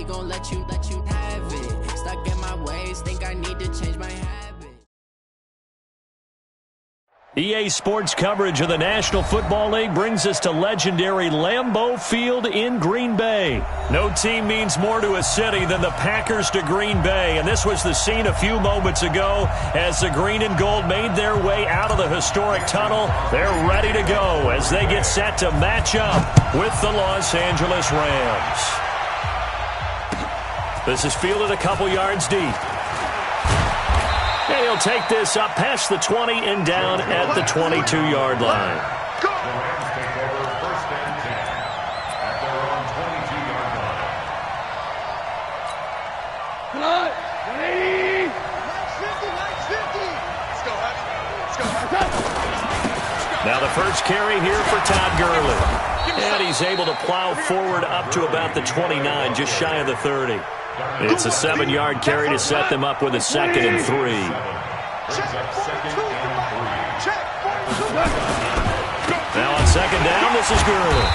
gon' let you have it. Stuck in my ways, think I need to change my habit. EA Sports coverage of the National Football League brings us to legendary Lambeau Field in Green Bay. No team means more to a city than the Packers to Green Bay, and this was the scene a few moments ago as the green and gold made their way out of the historic tunnel. They're ready to go as they get set to match up with the Los Angeles Rams. This is fielded a couple yards deep. And he'll take this up past the 20 and down at the 22-yard line. Now the first carry here for Todd Gurley. And he's able to plow forward up to about the 29, just shy of the 30. It's a 7-yard carry to set them up with a 2nd and 3. Now on 2nd down, this is Gurley.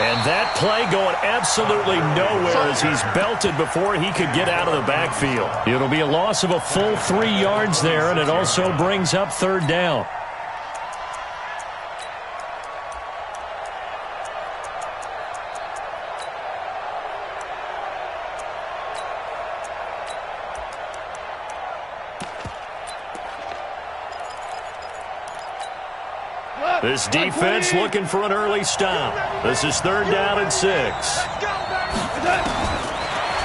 And that play going absolutely nowhere as he's belted before he could get out of the backfield. It'll be a loss of a full 3 yards there, and it also brings up 3rd down. This defense looking for an early stop. This is 3rd down and 6.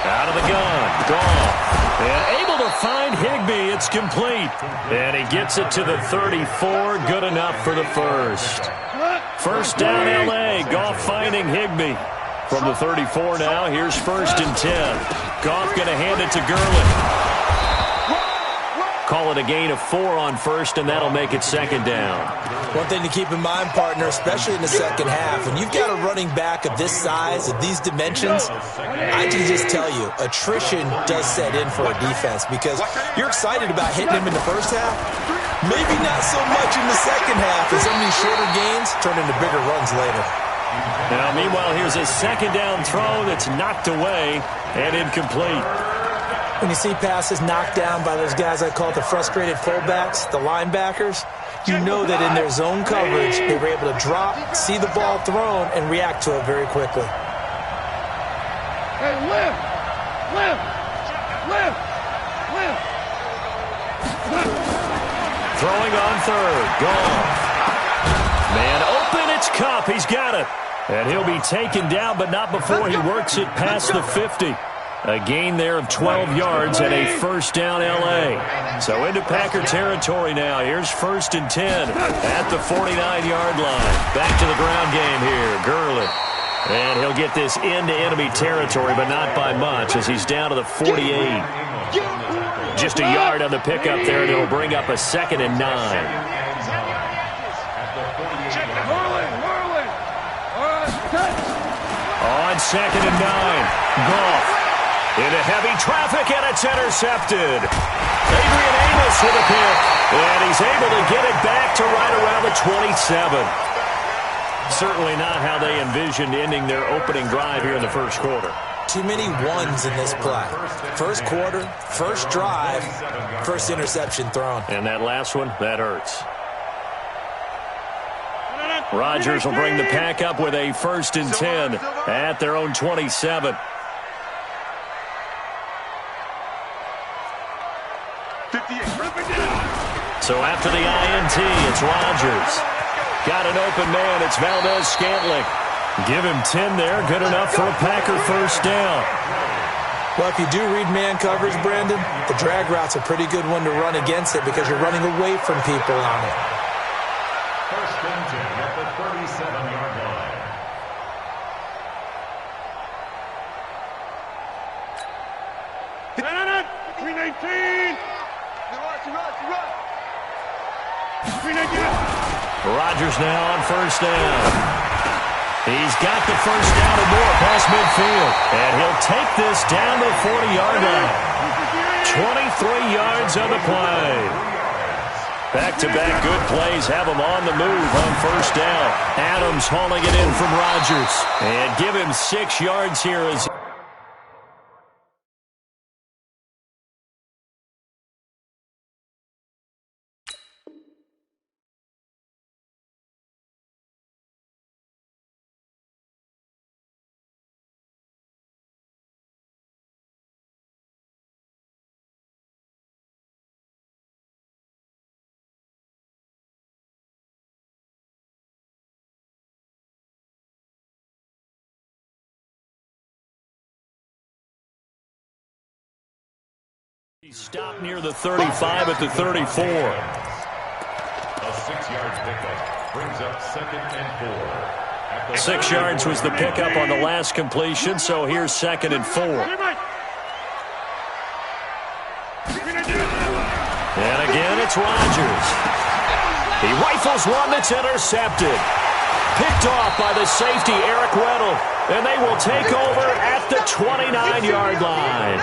Out of the gun. Goff. And able to find Higbee. It's complete. And he gets it to the 34. Good enough for the first. 1st down L.A. Goff finding Higbee. From the 34 now, here's 1st and 10. Goff going to hand it to Gurley. Call it a gain of 4 on 1st, and that'll make it 2nd down. One thing to keep in mind, partner, especially in the second half, when you've got a running back of this size, of these dimensions, I can just tell you, attrition does set in for a defense because you're excited about hitting him in the first half. Maybe not so much in the second half as some of these shorter gains turn into bigger runs later. Now, meanwhile, here's a 2nd down throw that's knocked away and incomplete. When you see passes knocked down by those guys I call the frustrated fullbacks, the linebackers, you know that in their zone coverage, they were able to drop, see the ball thrown, and react to it very quickly. Hey, lift! Throwing on 3rd. Goff. Man open, it's Kupp. He's got it. And he'll be taken down, but not before he works it past the 50. A gain there of 12 yards and a 1st down L.A. So into Packer territory now. Here's 1st and 10 at the 49-yard line. Back to the ground game here. Gurley. And he'll get this into enemy territory, but not by much as he's down to the 48. Just a yard on the pickup there, and it'll bring up a 2nd and 9. On 2nd and 9. Goff. Into heavy traffic, and it's intercepted. Adrian Amos with a pick, and he's able to get it back to right around the 27. Certainly not how they envisioned ending their opening drive here in the first quarter. Too many ones in this play. First quarter, first drive, first interception thrown. And that last one, that hurts. Rodgers will bring the pack up with a 1st and 10 at their own 27. So after the INT, it's Rodgers. Got an open man. It's Valdez-Scantling. Give him 10 there. Good enough for a Packer 1st down. Well, if you do read man coverage, Brandon, the drag route's a pretty good one to run against it because you're running away from people on it. 1st and 10 at the 37-yard line. Green 18! Rodgers now on 1st down. He's got the 1st down and more past midfield. And he'll take this down the 40-yard line. 23 yards on the play. Back-to-back good plays have him on the move on 1st down. Adams hauling it in from Rodgers. And give him 6 yards here as Stopped near the 35 at the 34. A 6-yard pickup brings up 2nd and 4. 6 yards was the pickup on the last completion, so here's 2nd and 4. And again, it's Rodgers. He rifles one that's intercepted. Picked off by the safety, Eric Weddle. And they will take over at the 29-yard line.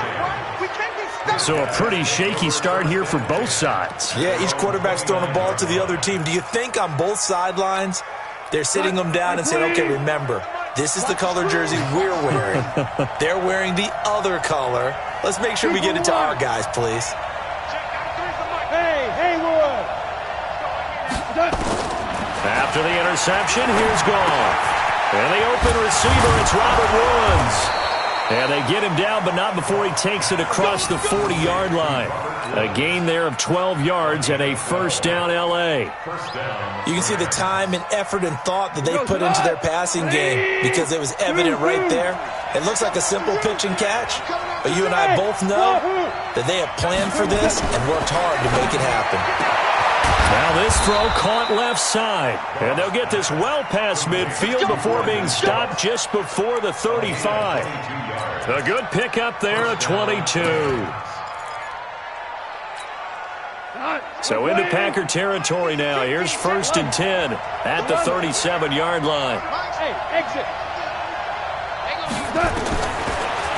So a pretty shaky start here for both sides. Yeah, each quarterback's throwing the ball to the other team. Do you think on both sidelines they're sitting them down and saying, okay, remember, this is the color jersey we're wearing. They're wearing the other color. Let's make sure we get it to our guys, please. Hey, Haywood! After the interception, here's Goff. And the open receiver, it's Robert Woods. And they get him down, but not before he takes it across the 40-yard line. A gain there of 12 yards and a first down L.A. You can see the time and effort and thought that they put into their passing game because it was evident right there. It looks like a simple pitch and catch, but you and I both know that they have planned for this and worked hard to make it happen. Now this throw caught left side. And they'll get this well past midfield before being stopped just before the 35. A good pickup there at 22. So into Packer territory now. Here's 1st and 10 at the 37-yard line.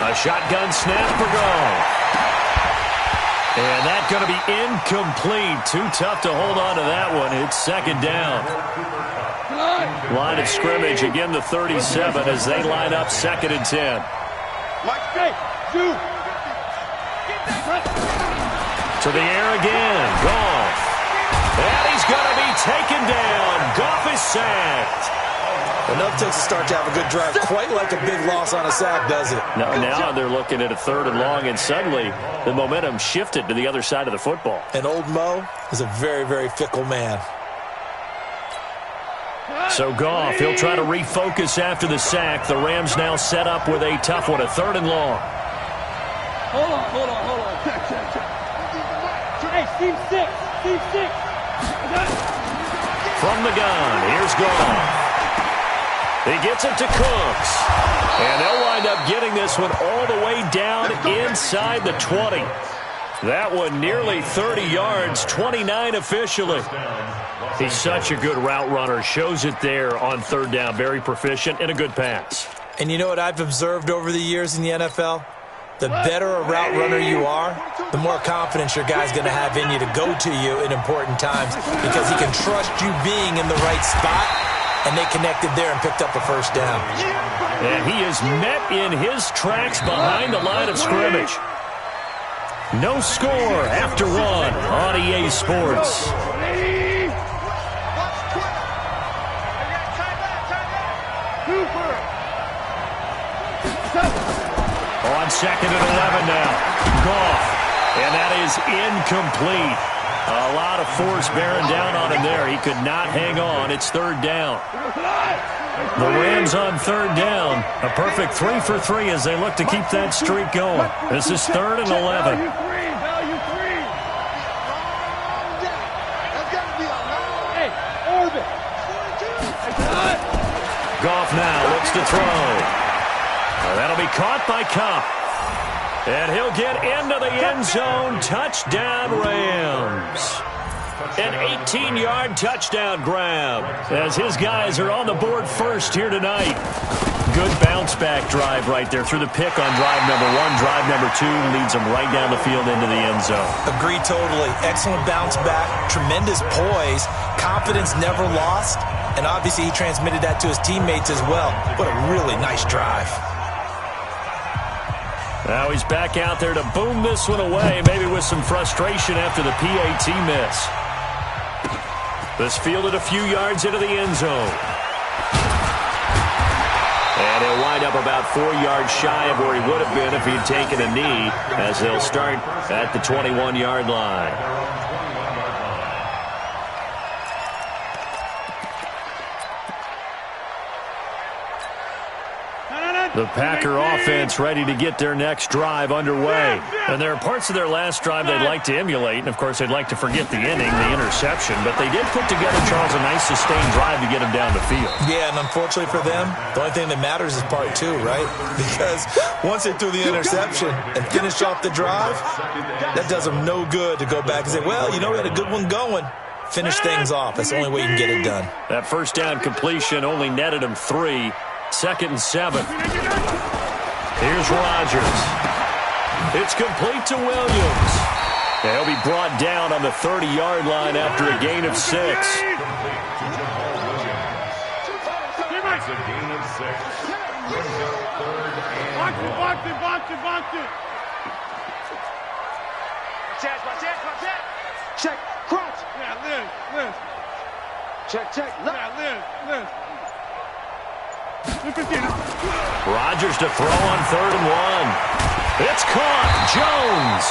A shotgun snap for Goff. And that's going to be incomplete. Too tough to hold on to that one. It's 2nd down. Line of scrimmage, again the 37 as they line up 2nd and 10. To the air again. Goff. And he's going to be taken down. Goff is sacked. Enough takes a start to have a good drive. Quite like a big loss on a sack, does it? No, now they're looking at a 3rd and long, and suddenly the momentum shifted to the other side of the football. And old Mo is a very, very fickle man. So Goff, he'll try to refocus after the sack. The Rams now set up with a tough one, a 3rd and long. Hold on. Hey, Steve 6. From the gun, here's Goff. He gets it to Cooks. And they'll wind up getting this one all the way down inside the 20. That one nearly 30 yards, 29 officially. He's such a good route runner. Shows it there on 3rd down. Very proficient and a good pass. And you know what I've observed over the years in the NFL? The better a route runner you are, the more confidence your guy's going to have in you to go to you in important times because he can trust you being in the right spot. And they connected there and picked up a 1st down. And he is met in his tracks behind the line of scrimmage. No score after 1 on EA Sports. On 2nd and 11 now. Goff. And that is incomplete. A lot of force bearing down on him there. He could not hang on. It's 3rd down. The Rams on 3rd down. A perfect 3 for 3 as they look to keep that streak going. This is 3rd and 11. Goff now looks to throw. That'll be caught by Kupp. And he'll get into the end zone. Touchdown, Rams. An 18-yard touchdown grab as his guys are on the board first here tonight. Good bounce-back drive right there through the pick on drive number 1. Drive number 2 leads them right down the field into the end zone. Agree totally. Excellent bounce back. Tremendous poise. Confidence never lost. And obviously he transmitted that to his teammates as well. What a really nice drive. Now he's back out there to boom this one away, maybe with some frustration after the PAT miss. This fielded a few yards into the end zone. And he'll wind up about 4 yards shy of where he would have been if he'd taken a knee, as they'll start at the 21-yard line. The Packer offense ready to get their next drive underway. And there are parts of their last drive they'd like to emulate. And, of course, they'd like to forget the inning, the interception. But they did put together, Charles, a nice sustained drive to get them down the field. Yeah, and unfortunately for them, the only thing that matters is part two, right? Because once they threw the interception and finished off the drive, that does them no good to go back and say, well, you know, we had a good one going. Finish things off. That's the only way you can get it done. That first down completion only netted him 3. 2nd and 7. Here's Rodgers. It's complete to Williams. He'll be brought down on the 30-yard line after a gain of 6. It's a gain of 6. Brings up 3rd and 1. Check, crunch. Yeah, Liz. Check. Yeah, Liz. Rodgers to throw on 3rd and 1. It's caught. Jones.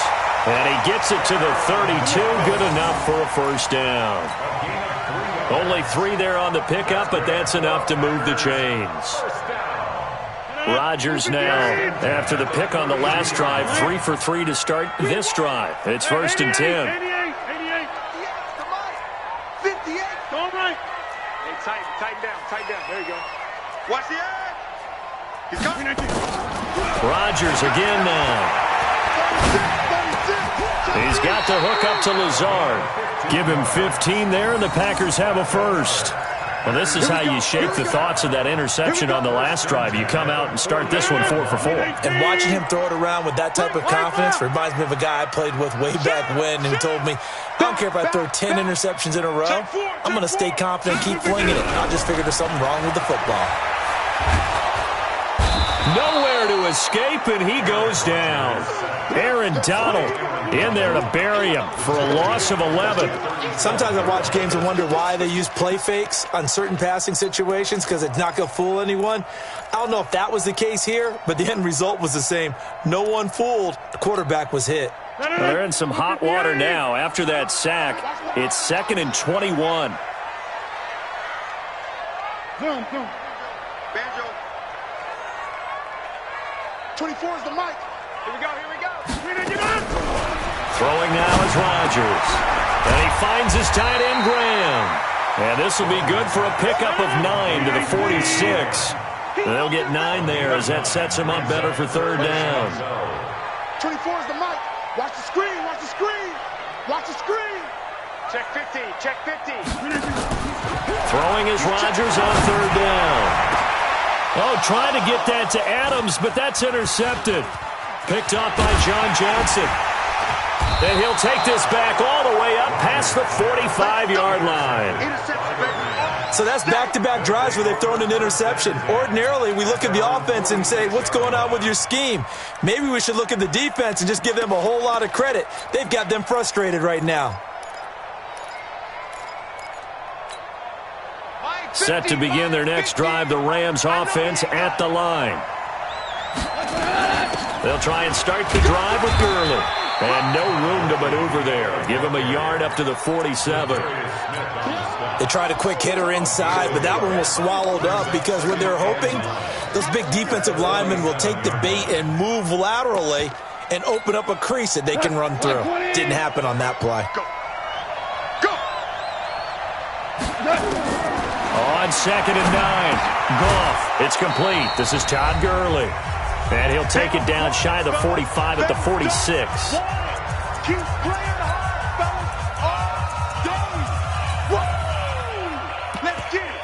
And he gets it to the 32. Good enough for a first down. Only 3 there on the pickup, but that's enough to move the chains. Rodgers now, after the pick on the last drive, 3 for 3 to start this drive. It's 1st and 10. 88. 58. All right. Hey, tighten down. There you go. Watch the edge. He's coming at you. Rodgers again now. He's got the hook up to Lazard. Give him 15 there, and the Packers have a first. Well, this is how you shake the thoughts of that interception on the last drive. You come out and start this one 4 for 4. And watching him throw it around with that type of confidence reminds me of a guy I played with way back when who told me, I don't care if I throw 10 interceptions in a row. I'm going to stay confident and keep flinging it. I just figured there's something wrong with the football. Nowhere to escape, and he goes down. Aaron Donald in there to bury him for a loss of 11. Sometimes I watch games and wonder why they use play fakes on certain passing situations because it's not going to fool anyone. I don't know if that was the case here, but the end result was the same. No one fooled. The quarterback was hit. Well, they're in some hot water now. After that sack, it's 2nd and 21. Zoom. Banjo. 24 is the mic. Here we go. Throwing now is Rodgers. And he finds his tight end, Graham. And this will be good for a pickup of 9 to the 46. And they'll get 9 there as that sets him up better for 3rd down. 24 is the mic. Watch the screen. Check 50. Throwing is Rodgers on 3rd down. Oh, trying to get that to Adams, but that's intercepted. Picked off by John Johnson. And he'll take this back all the way up past the 45-yard line. So that's back-to-back drives where they've thrown an interception. Ordinarily, we look at the offense and say, what's going on with your scheme? Maybe we should look at the defense and just give them a whole lot of credit. They've got them frustrated right now. Set to begin their next drive, the Rams offense at the line. They'll try and start the drive with Gurley. And no room to maneuver there. Give him a yard up to the 47. They tried a quick hitter inside, but that one was swallowed up because what they're hoping, those big defensive linemen will take the bait and move laterally and open up a crease that they can run through. Didn't happen on that play. On 2nd and 9, Goff. It's complete. This is Todd Gurley. And he'll take it down shy of the 45 at the 46. Keep playing hard, fellas. All day. Woo! Let's get it.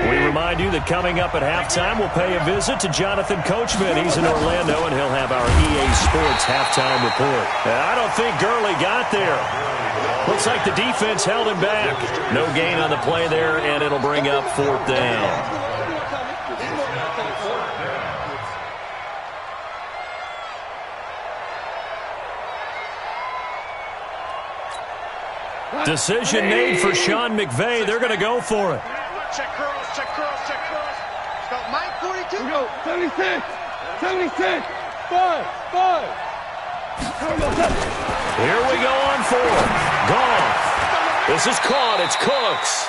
We remind you that coming up at halftime, we'll pay a visit to Jonathan Coachman. He's in Orlando, and he'll have our EA Sports halftime report. And I don't think Gurley got there. Looks like the defense held him back. No gain on the play there, and it'll bring up 4th down. Decision made for Sean McVay. They're going to go for it. Check curls. Stop Mike 42. We go 76. 5. Here we go on 4th. Goff. This is caught. It's Cooks.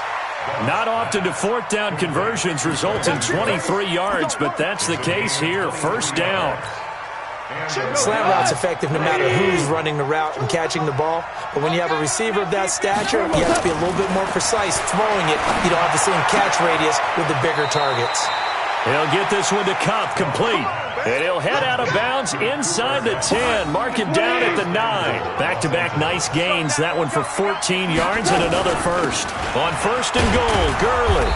Not often do fourth down conversions result in 23 yards, but that's the case here. First down. Slant route's effective no matter who's running the route and catching the ball. But when you have a receiver of that stature, you have to be a little bit more precise throwing it. You don't have the same catch radius with the bigger targets. He'll get this one to Cup, complete. And he'll head out of bounds inside the 10. Mark him down at the 9. Back-to-back nice gains. That one for 14 yards and another first. On first and goal, Gurley.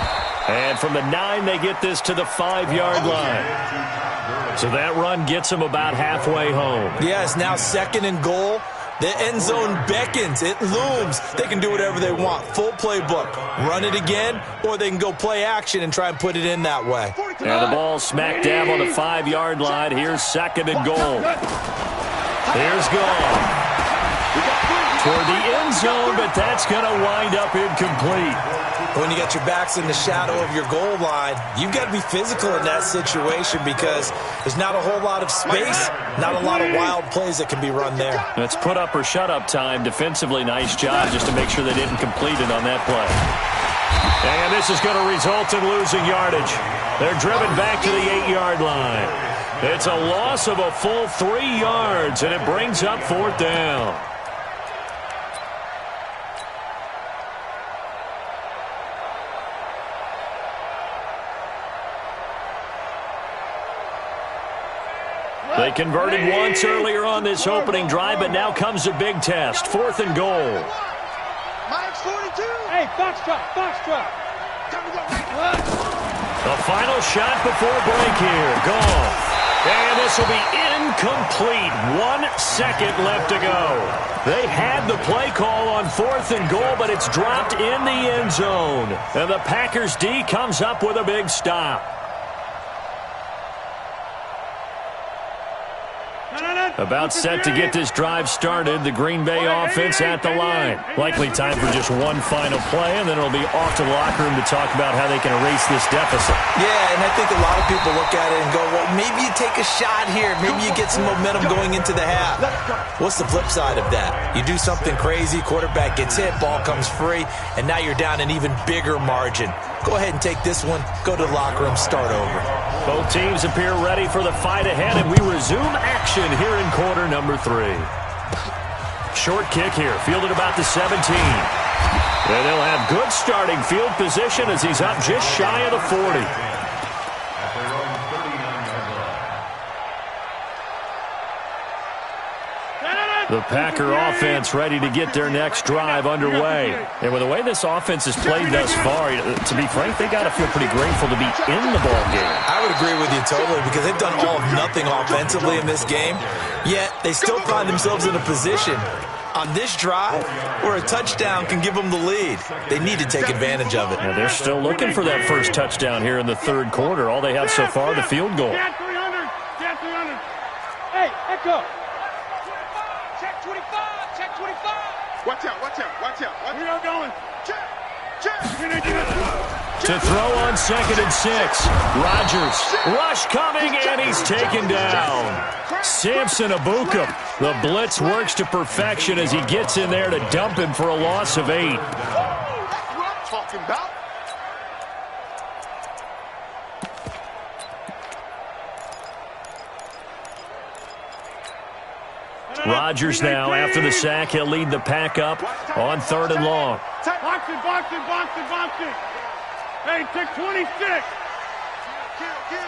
And from the 9, they get this to the 5-yard line. So that run gets them about halfway home. Yes, now second and goal. The end zone beckons. It looms. They can do whatever they want. Full playbook. Run it again, or they can go play action and try and put it in that way. And the ball smack dab on the 5-yard line. Here's second and goal. Here's Goff. Toward the end zone, but that's going to wind up incomplete. When you got your backs in the shadow of your goal line, you've got to be physical in that situation because there's not a whole lot of space, not a lot of wild plays that can be run there. It's put up or shut up time. Defensively, nice job just to make sure they didn't complete it on that play. And this is going to result in losing yardage. They're driven back to the 8-yard line. It's a loss of a full 3 yards, and it brings up fourth down. They converted once earlier on this opening drive, but now comes a big test. Fourth and goal. Mike's 42. Hey, foxtrot. The final shot before break here. Gone. And this will be incomplete. 1 second left to go. They had the play call on fourth and goal, but it's dropped in the end zone. And the Packers D comes up with a big stop. About set to get this drive started. The Green Bay offense at the line. Likely time for just one final play, and then it'll be off to the locker room to talk about how they can erase this deficit. Yeah, and I think a lot of people look at it and go, well, maybe you take a shot here. Maybe you get some momentum going into the half. What's the flip side of that? You do something crazy, quarterback gets hit, ball comes free, and now you're down an even bigger margin. Go ahead and take this one, go to the locker room, start over. Both teams appear ready for the fight ahead, and we resume action here in quarter number 3. Short kick here, fielded about the 17. And they'll have good starting field position as he's up just shy of the 40. The Packer offense ready to get their next drive underway. And with the way this offense has played thus far, to be frank, they got to feel pretty grateful to be in the ball game. I would agree with you totally because they've done all of nothing offensively in this game, yet they still find themselves in a position on this drive where a touchdown can give them the lead. They need to take advantage of it. And they're still looking for that first touchdown here in the third quarter. All they have so far, the field goal. Cat 300. Cat 300. Hey, Echo. Check 25. Check 25. Watch out. We are going. Check. To throw on 2nd and 6. Rodgers. Rush coming, and he's taken down. Samson Abukum. The blitz works to perfection as he gets in there to dump him for a loss of 8. That's what I'm talking about. Rodgers now, after the sack, he'll lead the pack up on 3rd and long. Box it. Hey, check 26. Kill.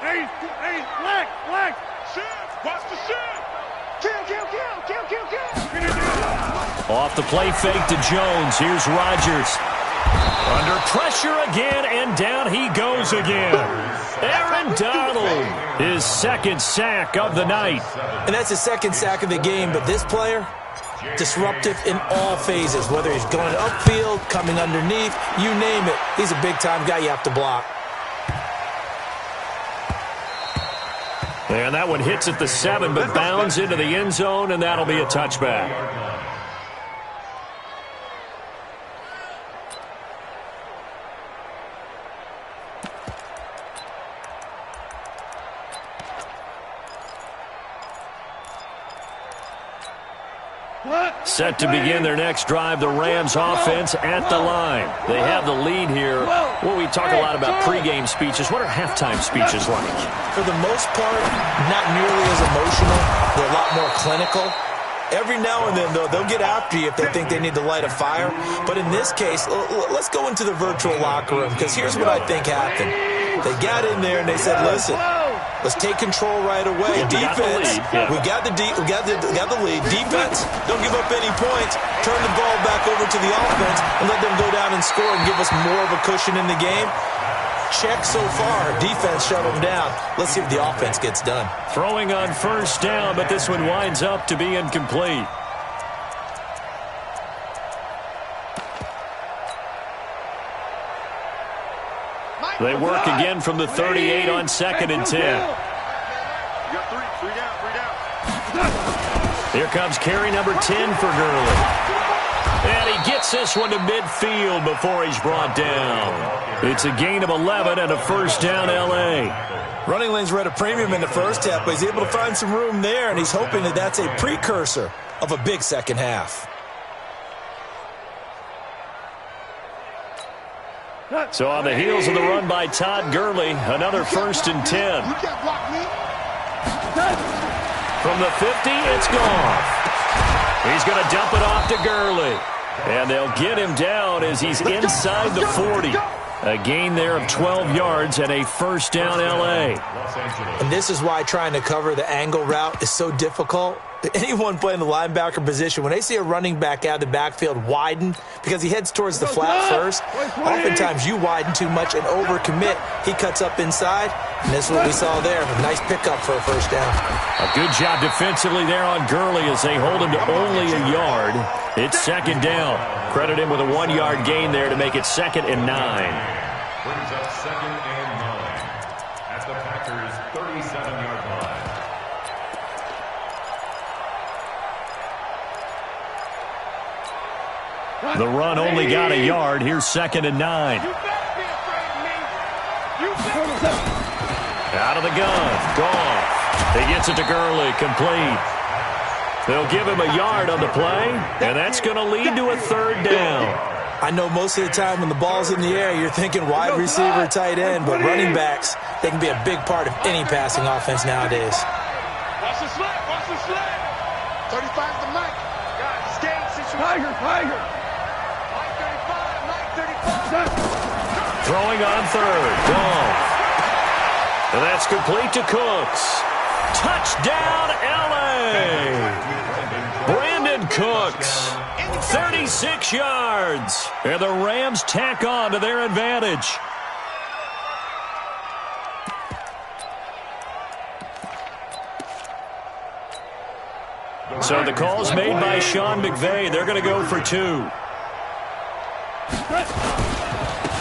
Hey, flex. Shoot. Watch the shoot. Kill. Off the play fake to Jones. Here's Rodgers. Under pressure again, and down he goes again. Aaron Donald, his 2nd sack of the night. And that's his 2nd sack of the game, but this player, disruptive in all phases, whether he's going upfield, coming underneath, you name it. He's a big-time guy you have to block. And that one hits at the 7, but bounds into the end zone, and that'll be a touchback. What? Set to begin their next drive, the Rams offense at the line. They have the lead here. Well, we talk a lot about pregame speeches. What are halftime speeches like? For the most part, not nearly as emotional. They're a lot more clinical. Every now and then, though, they'll get after you if they think they need to light a fire. But in this case, let's go into the virtual locker room, because here's what I think happened. They got in there and they said, listen, let's take control right away. Defense, we got the lead. Defense, don't give up any points. Turn the ball back over to the offense and let them go down and score and give us more of a cushion in the game. Check so far. Defense shut them down. Let's see if the offense gets done. Throwing on first down, but this one winds up to be incomplete. They work again from the 38 on 2nd and 10. You got three down. Here comes carry number 10 for Gurley. And he gets this one to midfield before he's brought down. It's a gain of 11 and a first down, L.A. Running lanes were at a premium in the first half, but he's able to find some room there, and he's hoping that that's a precursor of a big second half. So on the heels of the run by Todd Gurley, another 1st and 10. From the 50, it's Goff. He's going to dump it off to Gurley. And they'll get him down as he's inside the 40. A gain there of 12 yards and a first down, L.A. And this is why trying to cover the angle route is so difficult. Anyone playing the linebacker position, when they see a running back out of the backfield widen because he heads towards the flat first, oftentimes you widen too much and overcommit. He cuts up inside, and this is what we saw there. A nice pickup for a first down. A good job defensively there on Gurley as they hold him to only a yard. It's 2nd down. Credit him with a 1-yard gain there to make it 2nd and 9. Brings up 2nd and 9 at the Packers' 37-yard line. The run only got a yard. Here's 2nd and 9. Out of the gun. Goff. He gets it to Gurley. Complete. They'll give him a yard on the play, and that's going to lead to a 3rd down. I know most of the time when the ball's in the air, you're thinking wide receiver, tight end, but running backs, they can be a big part of any passing offense nowadays. Watch the slide. Watch the slide. 35's the mic. Guys, skate situation. Tiger. Mike 35. Throwing on 3rd. Goff. And that's complete to Cooks. Touchdown, L.A. Brandon Cooks, 36 yards. And the Rams tack on to their advantage. So the call's made by Sean McVay. They're going to go for 2.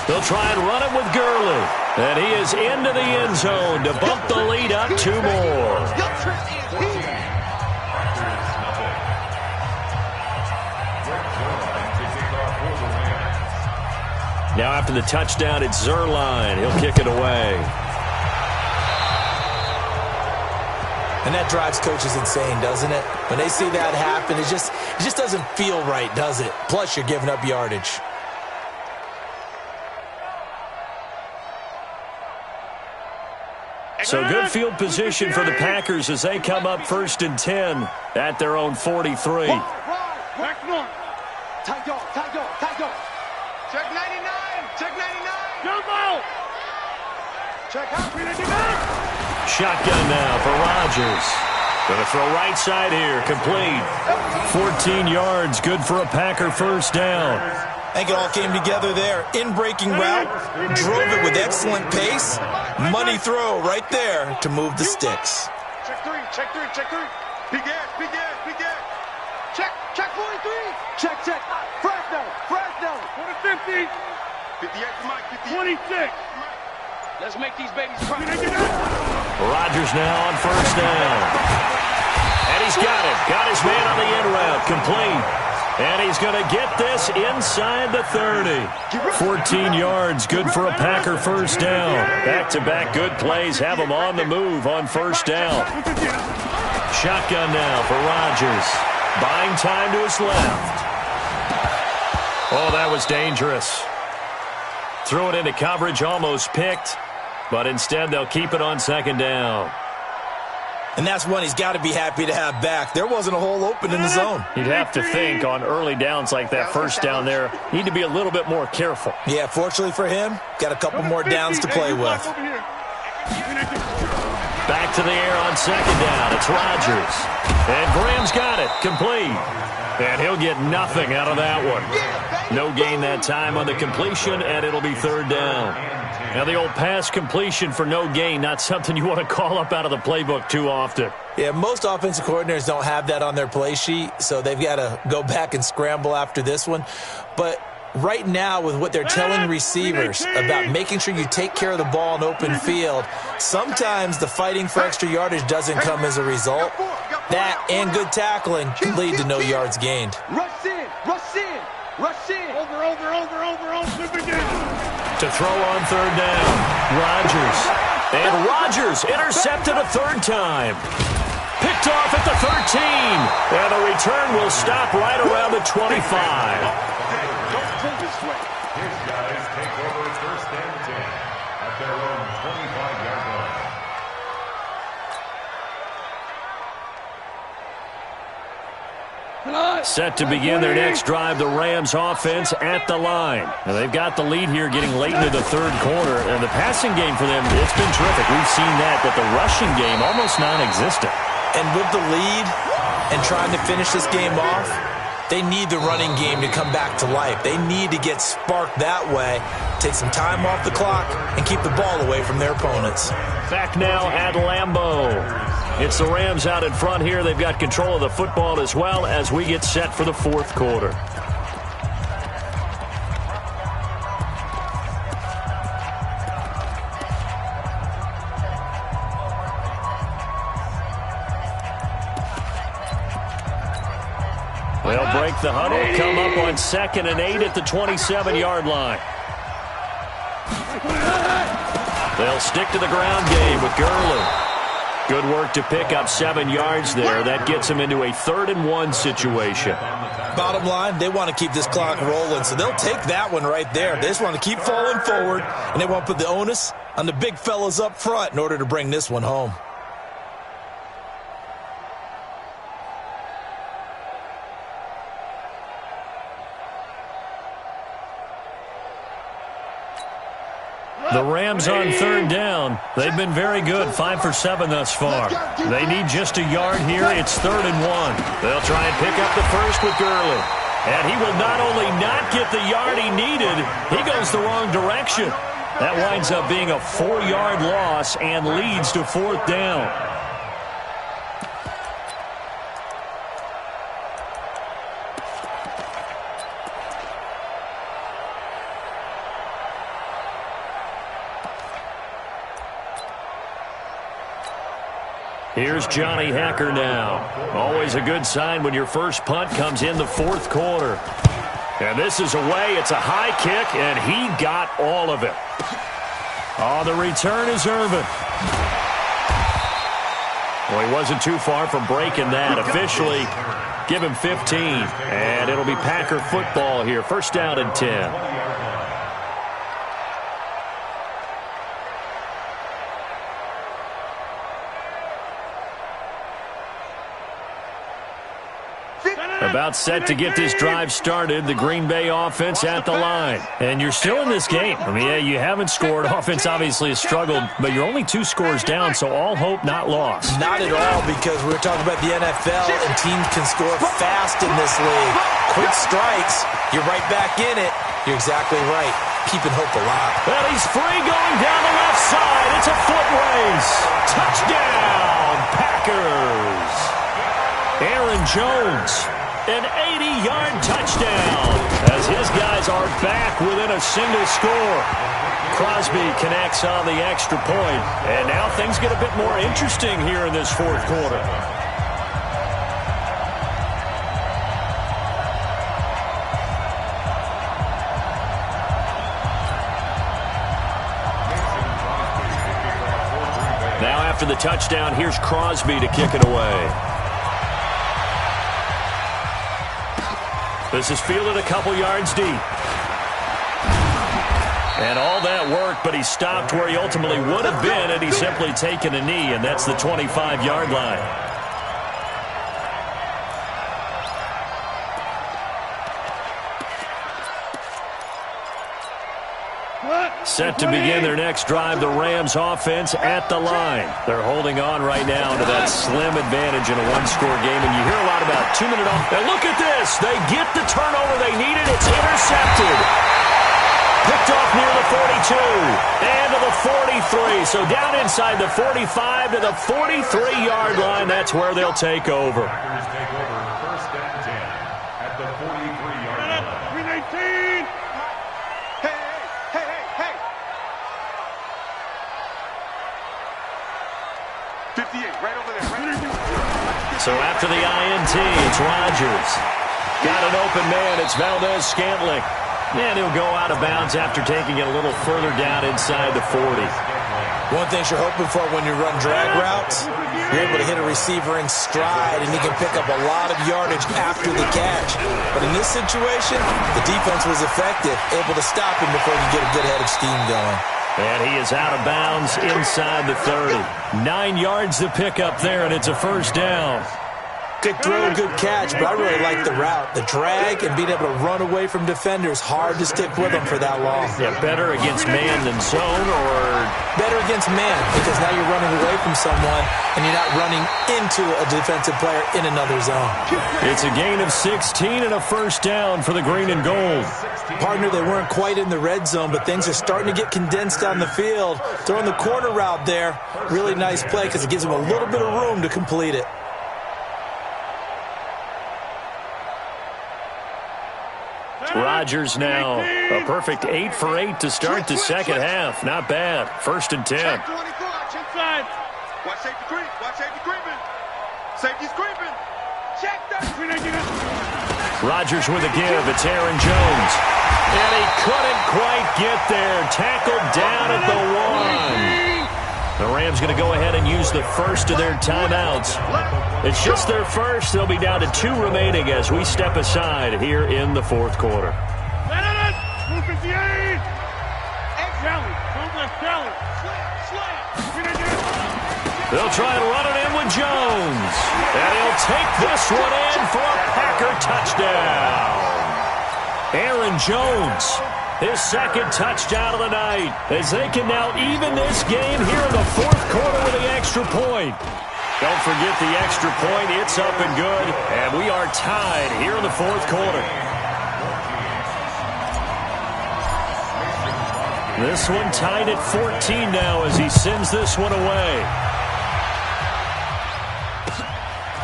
They'll try and run it with Gurley. And he is into the end zone to bump the lead up 2 more. Now after the touchdown, it's Zerline. He'll kick it away. And that drives coaches insane, doesn't it? When they see that happen, it just doesn't feel right, does it? Plus, you're giving up yardage. So good field position for the Packers as they come up 1st and 10 at their own 43. Back north. Check 99. Check 99. Jump out. Check out. Shotgun now for Rodgers. Going to throw right side here. Complete. 14 yards. Good for a Packer first down. I think it all came together there. In-breaking route. Drove it with excellent pace. Money throw right there to move the sticks. Check 3. Check 3. Check 3. Big gas. Big gas. Big gas. Check 43. Check. Fresno. 50. 58 for Mike. 26. Let's make these babies cry. Rodgers now on first down. And he's got it. Got his man on the in route. Complete. And he's going to get this inside the 30. 14 yards. Good for a Packer first down. Back-to-back good plays have him on the move on first down. Shotgun now for Rodgers. Buying time to his left. Oh, that was dangerous. Threw it into coverage, almost picked, but instead they'll keep it on second down. And that's one he's got to be happy to have back. There wasn't a hole open in the zone. You'd have to think on early downs like that first down there, need to be a little bit more careful. Yeah, fortunately for him, got a couple more downs to play with. Back to the air on second down. It's Rodgers. And Graham's got it. Complete. And he'll get nothing out of that one. No gain that time on the completion, and it'll be third down. Now, the old pass completion for no gain, not something you want to call up out of the playbook too often. Yeah, most offensive coordinators don't have that on their play sheet, so they've got to go back and scramble after this one. But right now, with what they're telling receivers about making sure you take care of the ball in open field, sometimes the fighting for extra yardage doesn't come as a result. That and good tackling can lead to no yards gained. Rush in, rush in, rush in. Over. To throw on third down, Rodgers. And Rodgers intercepted a third time. Picked off at the 13. And the return will stop right around the 25. His guys take over first and 10 at their own 25-yard line. Set to begin their next drive, the Rams offense at the line. And they've got the lead here getting late into the third quarter. And the passing game for them, it's been terrific. We've seen that, but the rushing game almost non-existent. And with the lead and trying to finish this game off, they need the running game to come back to life. They need to get sparked that way, take some time off the clock, and keep the ball away from their opponents. Back now at Lambeau. It's the Rams out in front here. They've got control of the football as well as we get set for the fourth quarter. They'll break the huddle, come up on 2nd and 8 at the 27-yard line. They'll stick to the ground game with Gurley. Good work to pick up 7 yards there. That gets them into a 3rd and 1 situation. Bottom line, they want to keep this clock rolling, so they'll take that one right there. They just want to keep falling forward, and they want to put the onus on the big fellas up front in order to bring this one home. The Rams on 3rd down. They've been very good, 5 for 7 thus far. They need just a yard here. It's 3rd and 1. They'll try and pick up the first with Gurley. And he will not only not get the yard he needed, he goes the wrong direction. That winds up being a 4-yard loss and leads to 4th down. Here's Johnny Hacker now. Always a good sign when your first punt comes in the 4th quarter. And this is away. It's a high kick, and he got all of it. Oh, the return is Irvin. Well, he wasn't too far from breaking that. Officially, give him 15. And it'll be Packer football here. 1st down and 10. About set to get this drive started, the Green Bay offense at the line. And you're still in this game. I mean, yeah, you haven't scored. Offense obviously has struggled, but you're only 2 scores down, so all hope not lost. Not at all, because we're talking about the NFL, and teams can score fast in this league. Quick strikes, you're right back in it. You're exactly right. Keeping hope alive. Well, he's free going down the left side. It's a foot race. Touchdown, Packers. Aaron Jones. An 80-yard touchdown as his guys are back within a single score. Crosby connects on the extra point, and now things get a bit more interesting here in this 4th quarter. Now after the touchdown, here's Crosby to kick it away. This is fielded a couple yards deep. And all that work, but he stopped where he ultimately would have been had he simply taken a knee, and that's the 25-yard line. Set to begin their next drive, the Rams offense at the line. They're holding on right now to that slim advantage in a one-score game, and you hear a lot about 2-minute off. And look at this. They get the turnover they needed. It's intercepted. Picked off near the 42 and to the 43. So down inside the 45 to the 43-yard line. That's where they'll take over. Packers take over first and 10 at the 43-yard line. 319. Hey. 58, right over there. So after the INT, it's Rodgers. Got an open man. It's Valdez-Scantling. And he'll go out of bounds after taking it a little further down inside the 40. One thing you're hoping for when you run drag routes, you're able to hit a receiver in stride, and he can pick up a lot of yardage after the catch. But in this situation, the defense was effective, able to stop him before you get a good head of steam going. And he is out of bounds inside the 30. 9 yards to pick up there, and it's a first down. Good throw, good catch, but I really like the route. The drag and being able to run away from defenders, hard to stick with them for that long. Yeah, better against man than zone, or? Better against man, because now you're running away from someone and you're not running into a defensive player in another zone. It's a gain of 16 and a first down for the green and gold. Partner, they weren't quite in the red zone, but things are starting to get condensed down the field. Throwing the corner route there, really nice play because it gives them a little bit of room to complete it. Rodgers now a perfect 8 for 8 to start the second half. Not bad. First and 10. Watch safety creep. Watch safety creeping. Safety's creeping. Check that. Rodgers with a give. It's Aaron Jones. And he couldn't quite get there. Tackled down at the 1. The Rams going to go ahead and use the first of their timeouts. It's just their first. They'll be down to 2 remaining as we step aside here in the fourth quarter. They'll try and run it in with Jones. And he'll take this one in for a Packer touchdown. Aaron Jones, his second touchdown of the night, as they can now even this game here in the fourth quarter with the extra point. Don't forget the extra point. It's up and good, and we are tied here in the fourth quarter. This one tied at 14 now as he sends this one away.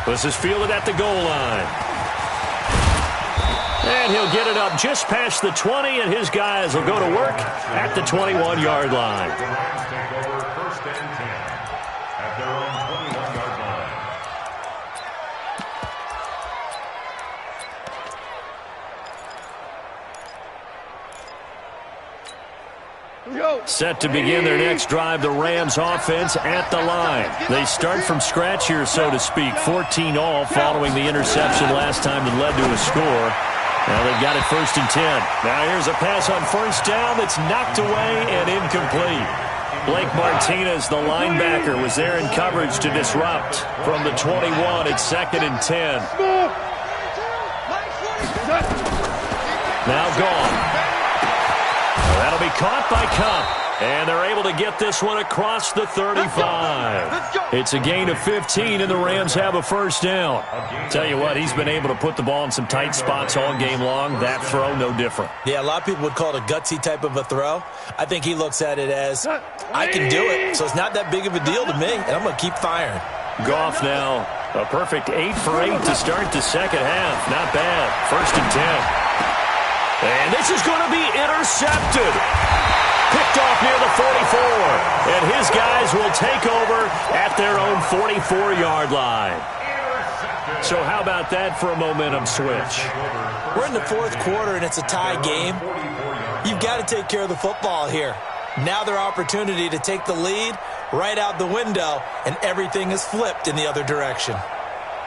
This is fielded at the goal line. And he'll get it up just past the 20, and his guys will go to work at the 21-yard line. The Rams take over first and 10 at their own 21-yard line. Set to begin their next drive, the Rams offense at the line. They start from scratch here, so to speak. 14 all following the interception last time that led to a score. Now they've got it first and 10. Now here's a pass on first down that's knocked away and incomplete. Blake Martinez, the linebacker, was there in coverage to disrupt from the 21 at second and 10. Now gone. That'll be caught by Cup. And they're able to get this one across the 35. It's a gain of 15, and the Rams have a first down. Tell you what, he's been able to put the ball in some tight spots all game long. That throw, no different. Yeah, a lot of people would call it a gutsy type of a throw. I think he looks at it as, I can do it, so it's not that big of a deal to me, and I'm going to keep firing. Goff now, a perfect 8 for 8 to start the second half. Not bad. First and 10. And this is going to be intercepted. Picked off near the 44. And his guys will take over at their own 44-yard line. So how about that for a momentum switch? We're in the fourth quarter, and it's a tie game. You've got to take care of the football here. Now their opportunity to take the lead right out the window, and everything is flipped in the other direction.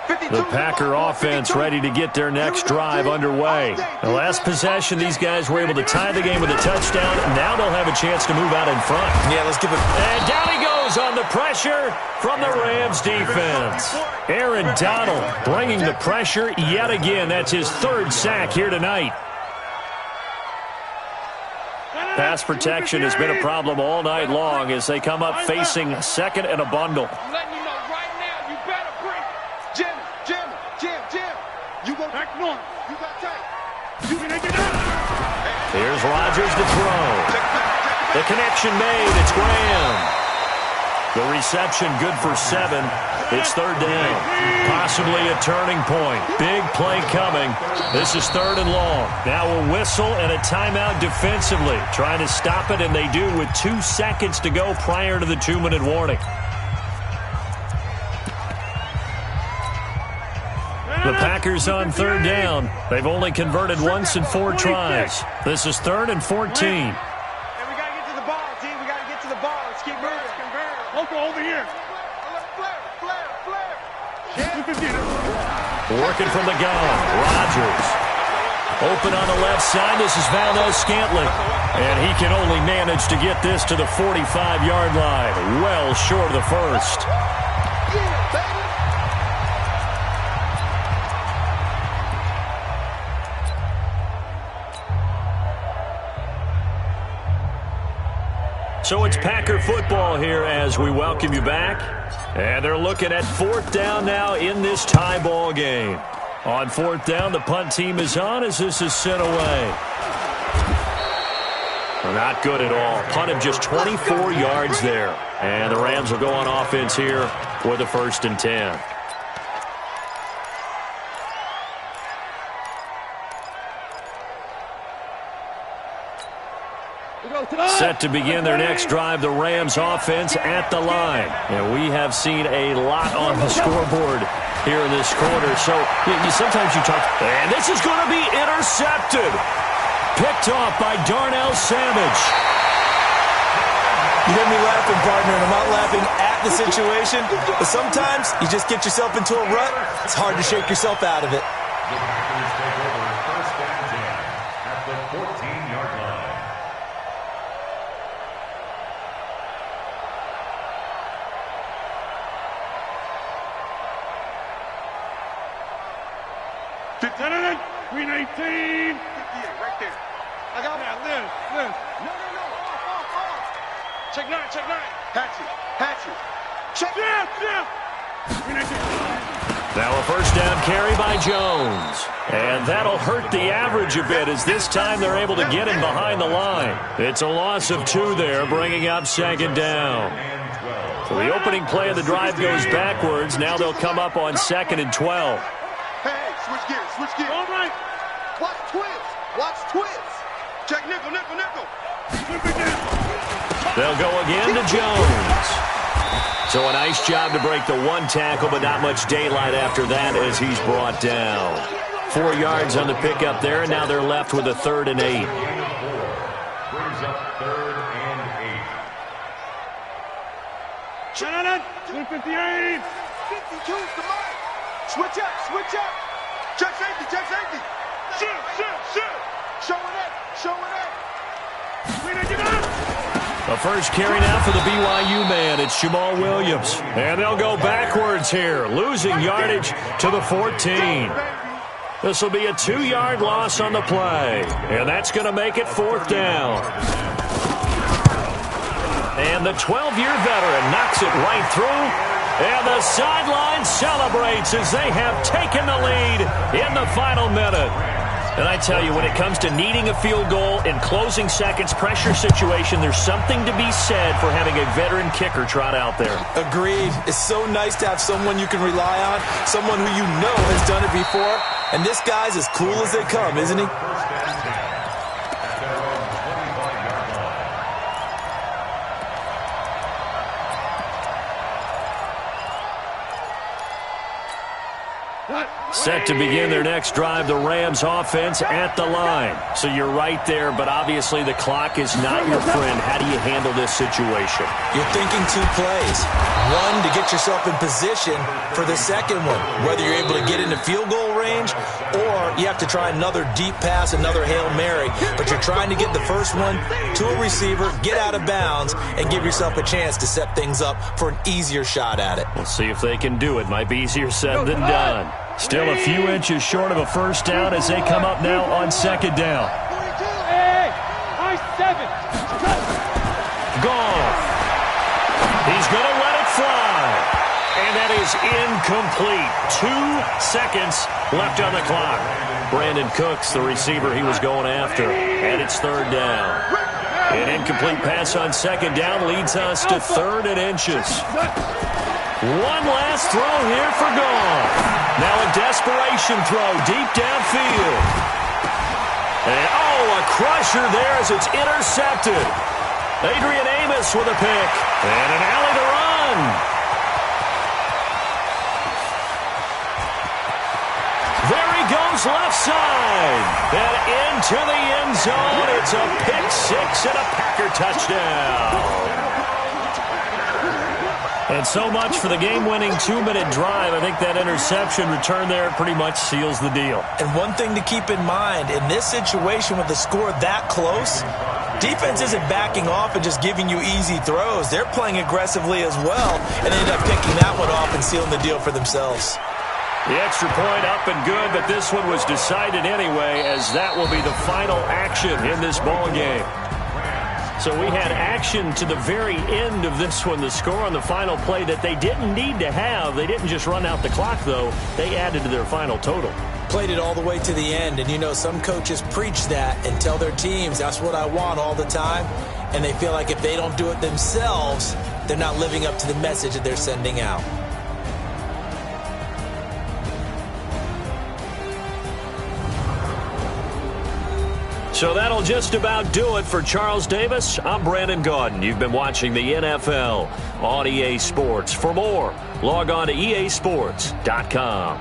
The Packer offense ready to get their next drive underway. The last possession, these guys were able to tie the game with a touchdown. Now they'll have a chance to move out in front. Yeah, let's give it. And down he goes on the pressure from the Rams defense. Aaron Donald bringing the pressure yet again. That's his third sack here tonight. Pass protection has been a problem all night long as they come up facing second and a bundle. I'm letting you know right now, you better bring Jim. You go back north. You got tight. You can make it out. Here's Rodgers to throw. The connection made. It's Graham. The reception good for 7. It's third down. Possibly a turning point. Big play coming. This is third and long. Now a whistle and a timeout defensively. Trying to stop it, and they do with 2 seconds to go prior to the 2-minute warning. The Packers on third down. They've only converted once in 4 tries. This is third and 14. And we got to get to the ball, team. We got to get to the ball. Let's keep moving. Loco over here. Working from the gun. Rodgers. Open on the left side. This is Valdez-Scantling. And he can only manage to get this to the 45-yard line. Well short of the first. So it's Packer football here as we welcome you back. And they're looking at fourth down now in this tie ball game. On fourth down, the punt team is on as this is sent away. Not good at all. Punt of just 24 yards there. And the Rams will go on offense here for the 1st and 10. Set to begin their next drive, the Rams offense at the line. And we have seen a lot on the scoreboard here in this quarter. So sometimes you talk, and this is going to be intercepted. Picked off by Darnell Savage. You get me laughing, partner, and I'm not laughing at the situation, but sometimes you just get yourself into a rut. It's hard to shake yourself out of it. The Packers take over 1st and 10 at the 14-yard line. Green 18. Yeah, right there. I got that. Liz. No. Off. Check 9. Hatchet. Check. Yeah. Green 18. Now a first down carry by Jones. And that'll hurt the average a bit as this time they're able to get him behind the line. It's a loss of 2 there, bringing up 2nd down. So the opening play of the drive goes backwards. Now they'll come up on 2nd and 12. Hey, switch gears. All right. Watch twist. Check nickel. They'll go again to Jones. So a nice job to break the 1 tackle, but not much daylight after that as he's brought down. 4 yards on the pickup there, and now they're left with a 3rd and 8. Brings up 3rd and 8. Shannon, 258. 52, come on. Switch up. Check safety. Shoot. Showing up. Green 18. The first carry now for the BYU man. It's Jamal Williams. And they'll go backwards here, losing yardage to the 14. This will be a 2-yard loss on the play. And that's going to make it 4th down. And the 12-year veteran knocks it right through. And the sideline celebrates as they have taken the lead in the final minute. And I tell you, when it comes to needing a field goal in closing seconds, pressure situation, there's something to be said for having a veteran kicker trot out there. Agreed. It's so nice to have someone you can rely on, someone who you know has done it before. And this guy's as cool as they come, isn't he? 1st and 10 at their own 25-yard line. Cut. Set to begin their next drive, the Rams offense at the line. So you're right there, but obviously the clock is not your friend. How do you handle this situation? You're thinking 2 plays. One, to get yourself in position for the second one, whether you're able to get into field goal range or you have to try another deep pass, another Hail Mary. But you're trying to get the first one to a receiver, get out of bounds, and give yourself a chance to set things up for an easier shot at it. We'll see if they can do it. Might be easier said than done. Still a few inches short of a first down as they come up now on second down. Goff. He's going to let it fly. And that is incomplete. 2 seconds left on the clock. Brandon Cooks, the receiver he was going after. And it's third down. An incomplete pass on second down leads us to 3rd and inches. One last throw here for Goff. Now a desperation throw deep downfield. And, a crusher there as it's intercepted. Adrian Amos with a pick. And an alley to run. There he goes left side. And into the end zone. It's a pick 6 and a Packer touchdown. And so much for the game-winning 2-minute drive. I think that interception return there pretty much seals the deal. And one thing to keep in mind, in this situation with the score that close, defense isn't backing off and just giving you easy throws. They're playing aggressively as well, and they end up picking that one off and sealing the deal for themselves. The extra point up and good, but this one was decided anyway, as that will be the final action in this ball game. So we had action to the very end of this one, the score on the final play that they didn't need to have. They didn't just run out the clock, though. They added to their final total. Played it all the way to the end, and you know some coaches preach that and tell their teams, that's what I want all the time, and they feel like if they don't do it themselves, they're not living up to the message that they're sending out. So that'll just about do it for Charles Davis. I'm Brandon Gaudin. You've been watching the NFL on EA Sports. For more, log on to easports.com.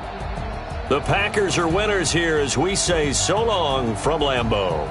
The Packers are winners here as we say so long from Lambeau.